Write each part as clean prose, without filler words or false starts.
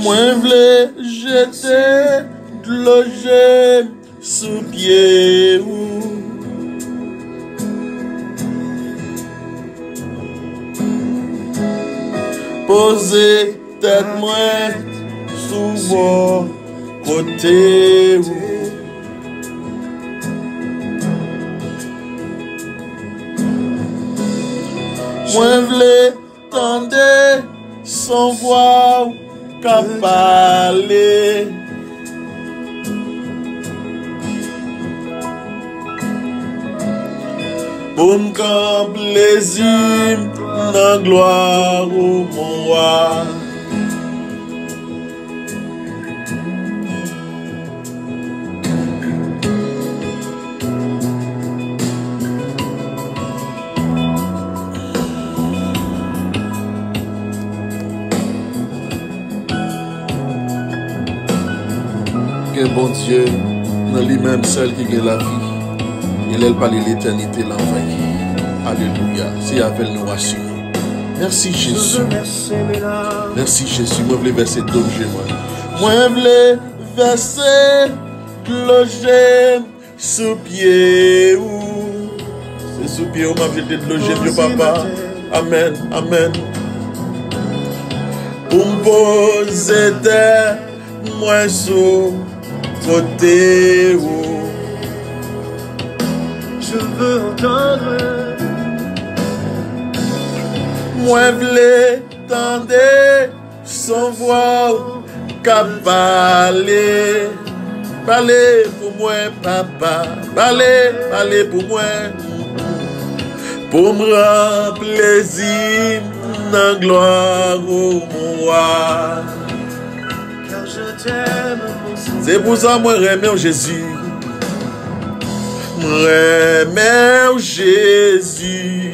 Moi vle jeter de loger sous pied ou. Poser tête moi sous vos côtés ou. Moi vle tendre sans voix qu'à parler. Pour m'en plaisir dans gloire au mon roi. Que bon Dieu, dans lui-même seul qui est la vie. Il est parlé l'éternité l'envoyé. Alléluia. C'est avec nous rassurer. Merci Jésus. Merci Jésus. Moi, je voulais verser d'objet. Moi, je voulais verser loger sous pied. C'est sous pied où m'a jeté de loger, Dieu papa. Amen. Amen. Pour me poser terre, moi sous côté où. Je veux entendre. Moi v'lais tendre sans voix qu'à parler. Parler pour moi papa. Parler pour moi. Pour me rendre plaisir dans gloire au roi. Car je t'aime mon Seigneur. C'est pour ça moi j'aime Jésus. M'aime Jésus.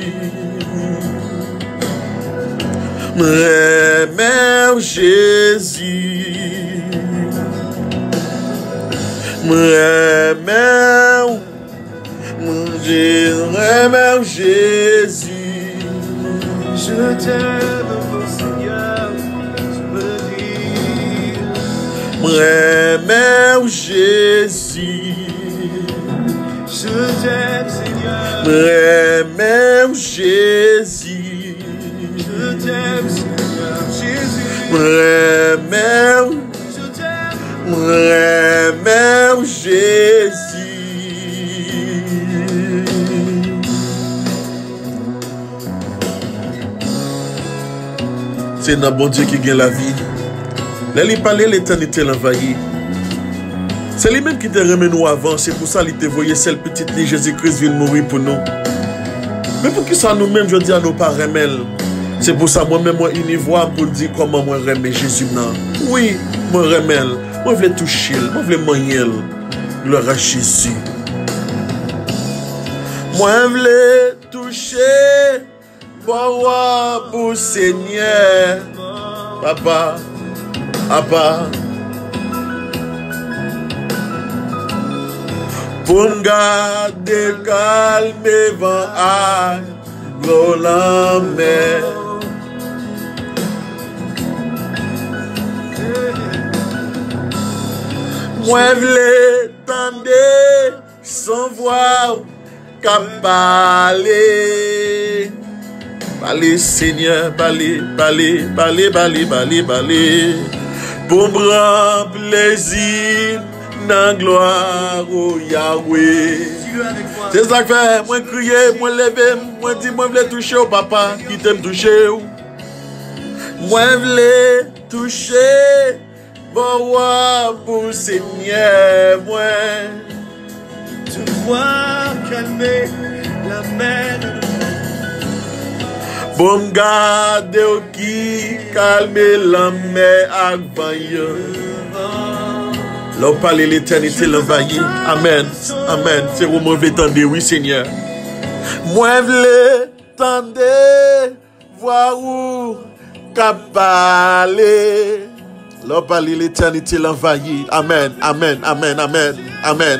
M'aime Jésus. M'aime Jésus. Je t'aime mon Seigneur. Je peux dire. M'aime Jésus. Je t'aime Seigneur. M'aime Jésus. Je t'aime Seigneur Jésus. M'aime. Je t'aime. M'aime Jésus. C'est notre bon Dieu qui gagne la vie. Là, il parlait l'éternité l'envahit. C'est lui-même qui te remet nous avant. C'est pour ça qu'il te voyait celle petite née Jésus-Christ vient mourir pour nous. Mais pour qui ça nous-mêmes, je dis à nos parents, c'est pour ça moi-même, moi, une voix pour dire comment moi remets Jésus. Non. Oui, moi remets. Moi, je veux toucher. Moi, je veux manger. Gloire à Jésus. Moi, je veux toucher. Voir pour Seigneur. Papa. Papa. Pour me garder calme vent à la mer. Moi v'lais tendre sans voir qu'à parler. Parler Seigneur, parler. Pour me rendre plaisir. Dans gloire au Yahweh. C'est ça que fait, moi crier, moi lever, moi dire, moi voulais toucher au papa, qui t'aime toucher. Moi voulais toucher, bon roi pour Seigneur, moi. Tu vois calmer la mer. Bon me garder au qui calmer la mer avec l'on parle l'éternité l'envahit. Amen. Amen. C'est où moi veux tendre, oui Seigneur. Moi veux tendre, voir où qu'à parler. L'on parle l'éternité l'envahit. Amen. Amen. Amen. Amen. Amen.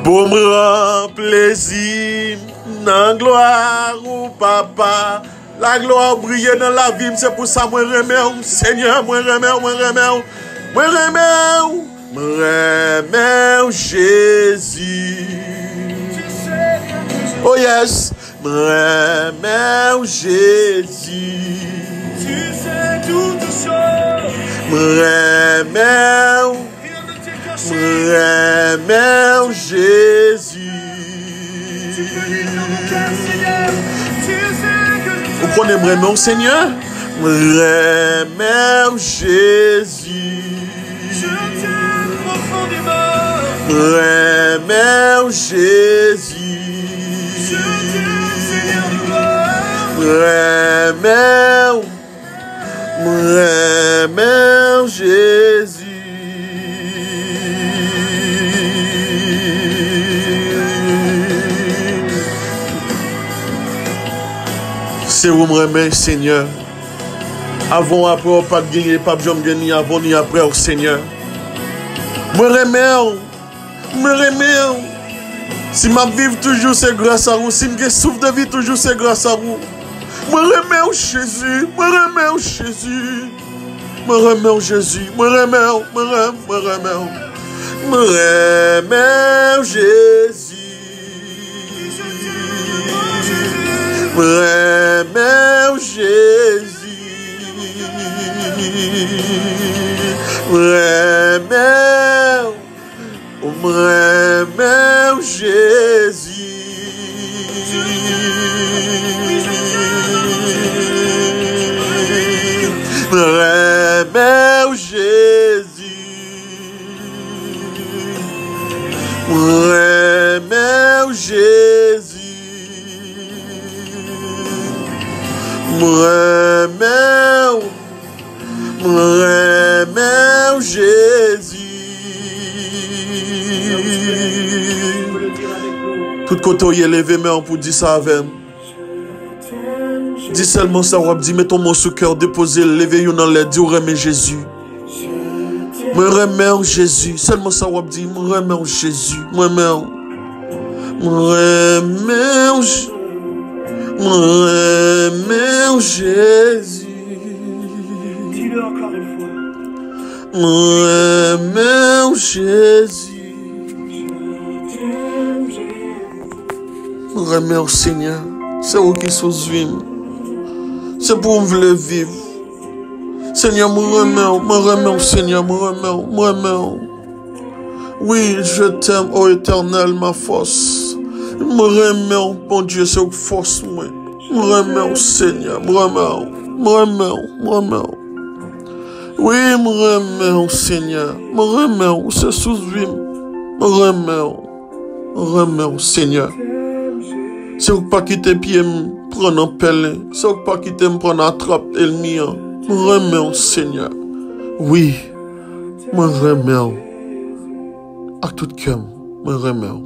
Pour me rendre plaisir, dans gloire ou papa, La gloire brille dans la vie, c'est pour ça moi remets, Seigneur, moi remets, Jésus. Oh yes, moi remets, Jésus. Tu sais toutes choses. Moi remets, Jésus. Vous prenez vraiment, Seigneur? Remets, Jésus. Je t'aime profondément. Remets, Jésus. Je t'aime, Seigneur de gloire. Remets, Jésus. C'est où me remets, Seigneur. Avant, après, pas de gagner, pas de jamais gagner, avant ni après, au Seigneur. Me remets. Si ma vie toujours, c'est grâce à vous. Si je souffre de vie toujours, c'est grâce à vous. Me remets, Jésus. Me remets, Jésus. Me remets, Jésus. Me remets, Jésus. Me remets, Jésus. Me remets, Jésus. Me remets, Jésus. Me remets, Jésus. Me remets, Jésus. Tout côté où il est levé, mais on peut dire ça avec. Dis seulement ça, on dit, mets ton mot sous cœur, déposez, levez dans l'air, dis, remets Jésus. Me remets Jésus. Seulement ça, on dit, me remets Jésus. Me remets Jésus. Dis-le encore une fois. Me remets Jésus. Me remets Seigneur. C'est vous qui sousvivez. C'est pour vous le vivre. Seigneur, me remets, Seigneur, me remets. Oui, je t'aime, ô Éternel, ma force. Me remets, mon Dieu, c'est une force, moi. Me remets, Seigneur, me remets. Oui, me remets, Seigneur, me remets, c'est sous-vivre. Me remets, Seigneur. C'est pas quitter pied, me prendre en pelle. C'est pas quitter me prendre en trappe et le mien. Me remets, Seigneur. Oui, me remets. À tout cœur, me remets.